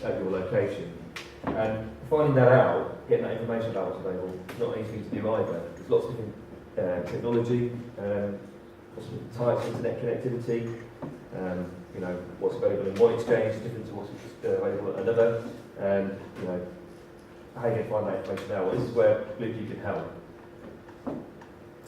at your location. And finding that out, getting that information about what's available, is not an easy thing to do either. There's lots of different technology, lots of different types of internet connectivity. You know, what's available in one exchange is different to what's available at another. And you know, how you going to find that information out? Well, this is where Bluecube can help.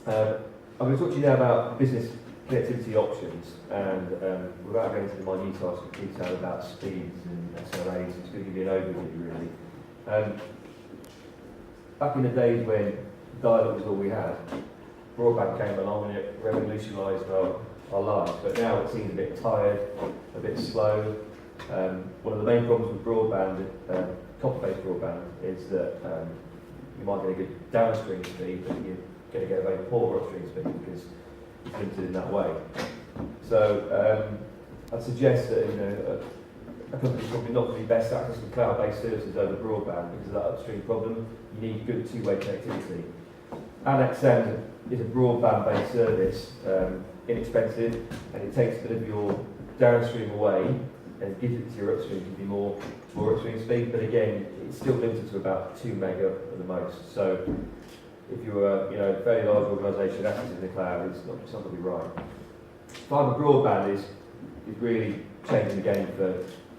I'm going to talk to you now about business connectivity options, and without going into the minute detail about speeds and SLAs, it's going to give you an overview really. Back in the days when dial-up was all we had, broadband came along and it revolutionised our lives, but now it seems a bit tired, a bit slow. One of the main problems with broadband, copper-based broadband, is that you might get a good downstream speed, but you're going to get a very poor upstream speed because it's limited in that way. So I'd suggest that a company's probably not going to be best accessing cloud-based services over broadband because of that upstream problem. You need good two-way connectivity. AnnexSend is a broadband-based service, inexpensive, and it takes a bit of your downstream away and gives it to your upstream to be more upstream speed. But again, it's still limited to about 2 mega at the most. So if you're a fairly large organisation accessing the cloud, it's not going to be right. Fibre broadband is really changing the game for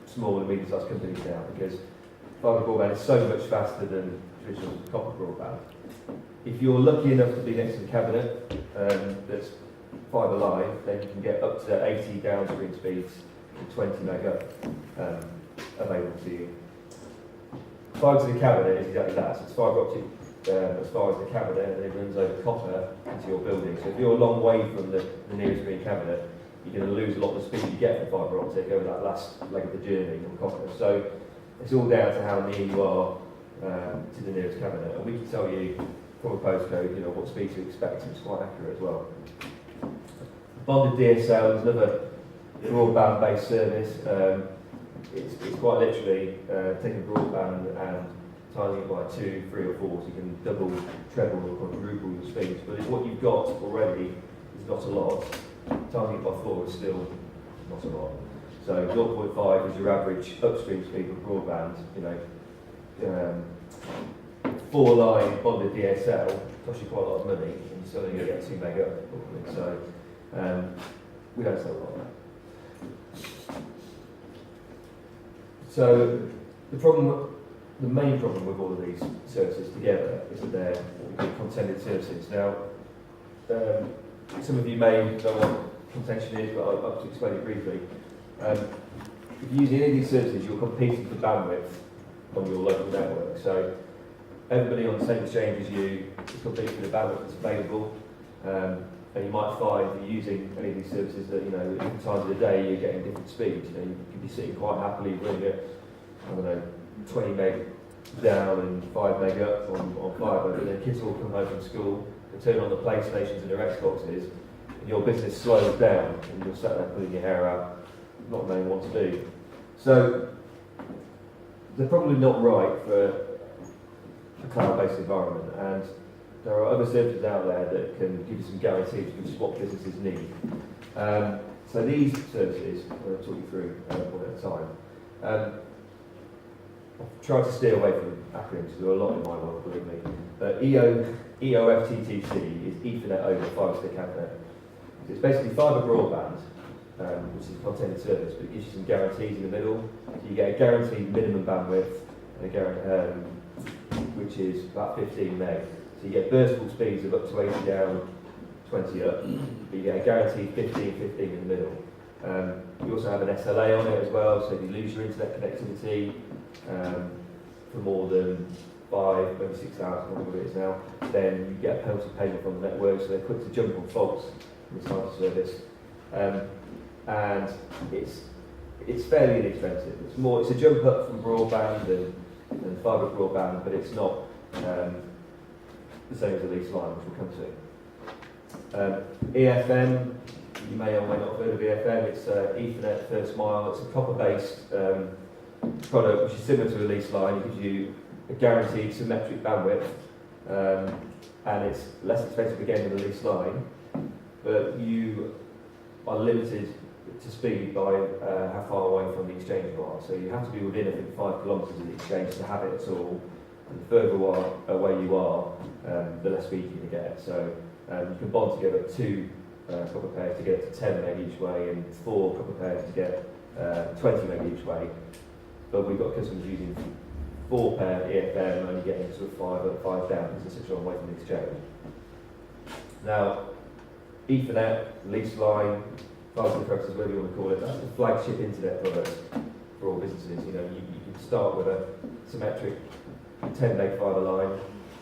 small and medium-sized companies now, because fibre broadband is so much faster than traditional copper broadband. If you're lucky enough to be next to the cabinet that's fibre live, then you can get up to 80 downstream speeds and 20 mega available to you. Fibre to the cabinet is exactly that. So it's fibre optic as far as the cabinet, and it runs over copper into your building. So if you're a long way from the nearest green cabinet, you're going to lose a lot of the speed you get from fibre optic over that last leg of the journey on copper. So it's all down to how near you are to the nearest cabinet, and we can tell you from a postcode, what speed to expect, and it's quite accurate as well. Bonded DSL is another broadband-based service. It's quite literally taking broadband and tiling it by 2, 3 or 4, so you can double, treble or quadruple your speeds. But if what you've got already is not a lot, tiling it by 4 is still not a lot. So 0.5 is your average upstream speed of broadband. 4-line bonded DSL costs you quite a lot of money, and you're still only going to get 2 mega probably. So we don't sell a lot of that. So the main problem with all of these services together is that they're what we call contented services. Now, some of you may know what contention is, but I'll have to explain it briefly. If you use any of these services, you're competing for bandwidth on your local network. So everybody on the same exchange as you is competing for the bandwidth that's available. And you might find that using any of these services that, at different times of the day, you're getting different speeds. You could be sitting quite happily running at, 20 meg down and 5 meg up on fibre, but then kids all come home from school, they turn on the PlayStations and their Xboxes, and your business slows down, and you're sat there pulling your hair out, not knowing what to do. So they're probably not right for a cloud-based environment, and there are other services out there that can give you some guarantees, which is what businesses need. So these services, I'm going to talk you through one at a time. I've tried to steer away from acronyms, there are a lot in my world, believe me. But EOFTTC is Ethernet over fibre to the cabinet. It's basically fibre broadband, which is a contented service, but it gives you some guarantees in the middle. So you get a guaranteed minimum bandwidth, and which is about 15 meg. So you get burstable speeds of up to 80 down, 20 up, but you get a guaranteed 15 in the middle. You also have an SLA on it as well, so if you lose your internet connectivity for more than 5, maybe 6 hours, whatever it is now, then you get a penalty payment from the network, so they're quick to jump on faults in this type of service. And it's fairly inexpensive. It's a jump up from broadband and fibre broadband, but it's not the same as the lease line, which we'll come to. EFM, you may or may not have heard of EFM. It's Ethernet First Mile. It's a copper-based product which is similar to a lease line. It gives you a guaranteed symmetric bandwidth, and it's less expensive again than a lease line, but you are limited to speed by how far away from the exchange you are. So you have to be within, I think, 5 kilometres of the exchange to have it at all. And the further away you are, the less speed you can get. So you can bond together 2 copper pairs to get to 10 meg each way, and 4 copper pairs to get 20 meg each way. But we've got customers using 4 pair EFM, only getting sort of 5 down because it's such a long way from the exchange. Now, Ethernet, lease line, fiber purposes, whatever you want to call it, that's the flagship internet product for all businesses. You know, you can start with a symmetric 10 meg fiber line.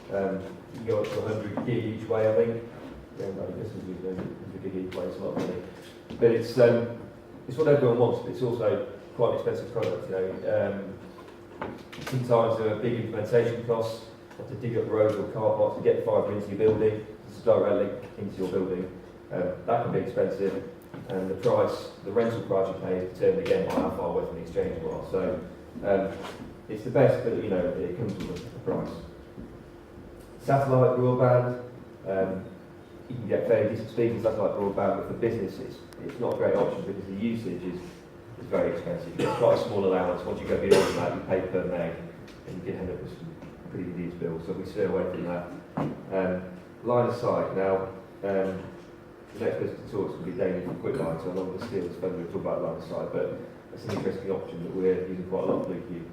You can go up to 100 gig each way, I think. Yeah, I guess it's 100 gig each way, it's a lot of money. But it's what everyone wants, but it's also quite an expensive product. You know, sometimes there are big implementation costs. You have to dig up roads or car parks to get fibre into your building. It's a direct link into your building. That can be expensive, and the rental price you pay is determined again by how far away from the exchange you are. So it's the best, but you know it comes with a price. Satellite broadband, you can get fairly decent speed in satellite broadband, but for businesses it's not a great option because the usage is very expensive. You get quite a small allowance. Once you go beyond that, you pay per meg, and you can end up with some pretty huge bills. So we stay away from that. Line of sight. Now, the next person to talk is going to be Damien from Quickline, so I'm not going to steal this phone to talk about line of sight, but it's an interesting option that we're using quite a lot of Bluecube.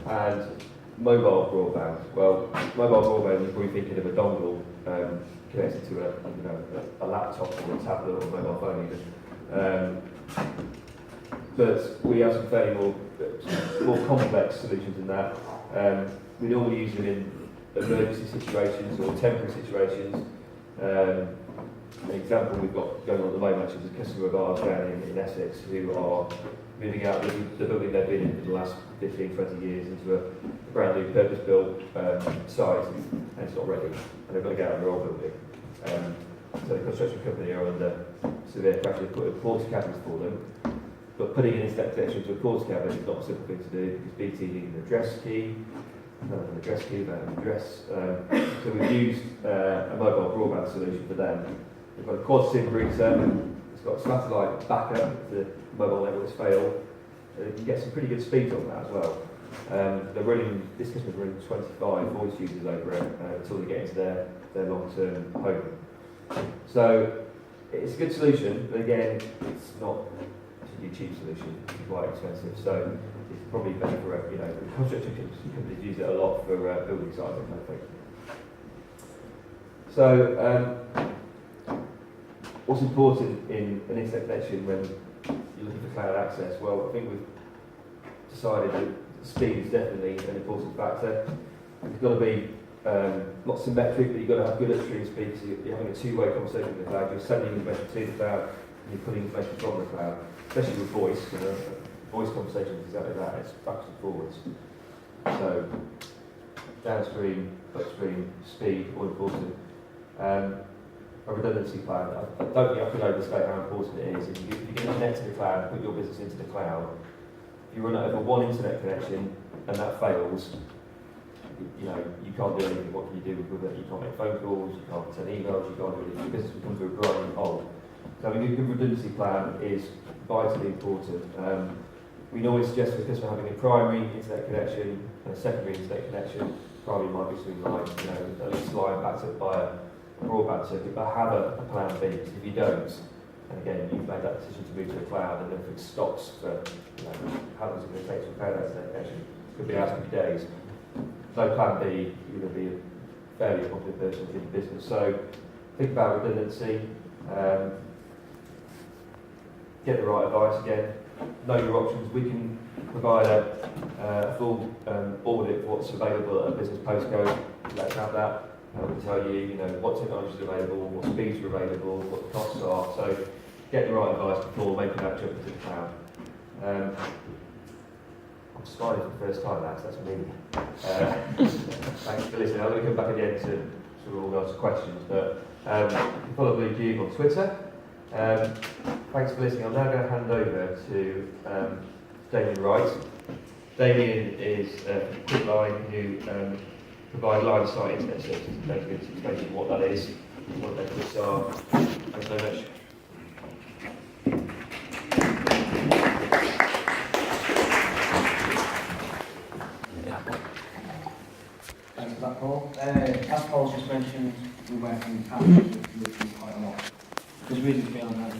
And mobile broadband. Well, mobile broadband, you're probably thinking of a dongle connected to a laptop or a tablet or a mobile phone even. But we have some fairly more complex solutions than that. We normally use them in emergency situations or temporary situations. An example we've got going on at the moment actually is a customer of ours down in Essex who are moving out the building they've been in for the last 15, 20 years into a brand new purpose-built site, and it's not ready, and they've got to get out of their old building. So the construction company are under severe pressure to put in porta cabins for them, but putting an internet connection to a porta cabin is not a simple thing to do because BT need an address key, an address key, an address. So we've used a mobile broadband solution for them. We've got a quad SIM router, it's got satellite backup if the mobile networks fail. You can get some pretty good speeds on that as well. This customer's running 25 voice users over it until they get into their long-term home. So it's a good solution, but again, it's not a cheap solution, it's quite expensive. So it's probably better for, construction companies use it a lot for building sites, that kind of thing. So what's important in an internet connection when you're looking for cloud access? Well, I think we've decided that speed is definitely an important factor. It's got to be not symmetric, but you've got to have good upstream speed, so you're having a two-way conversation with the cloud. You're sending information to the cloud, and you're pulling information from the cloud, especially with voice. Voice conversation is exactly that, it's backwards and forwards. So, downstream, upstream, speed, all important. A redundancy plan. I don't think I can overstate how important it is. If you get connect to the cloud and put your business into the cloud, if you run over one internet connection and that fails, you can't do anything. What can you do with it? You can't make phone calls, you can't send emails, you can't do anything. Your business becomes a grinding hole. So having a good redundancy plan is vitally important. We normally suggest for the customer having a primary internet connection and a secondary internet connection. Primary might be something like, at least line backed up by a broadband circuit, but have a plan B, because if you don't, and again, you've made that decision to move to the cloud and everything stops for, how long is it going to take to repair that internet connection? It could be hours, could be days. No plan B, you're going to be a fairly popular person in the business. So think about redundancy, get the right advice again, know your options. We can provide a full audit of what's available at a business postcode. Let's have that. We'll tell you, what technologies are available, what speeds are available, what the costs are. So get the right advice before making that jump into the cloud. I'm smiling for the first time, that's me. Thanks for listening. I'm going to come back at the end to sort of organise questions, but you can follow Bluecube on Twitter. Thanks for listening. I'm now going to hand over to Damien Wright. Damien is Quickline, who provide line of sight internet services. Thank you for explaining what that is, what the benefits are. Thanks very much. Thanks for that, Paul. As Paul's just mentioned, we work in partnership with Bluecube quite a lot. Because we really feel that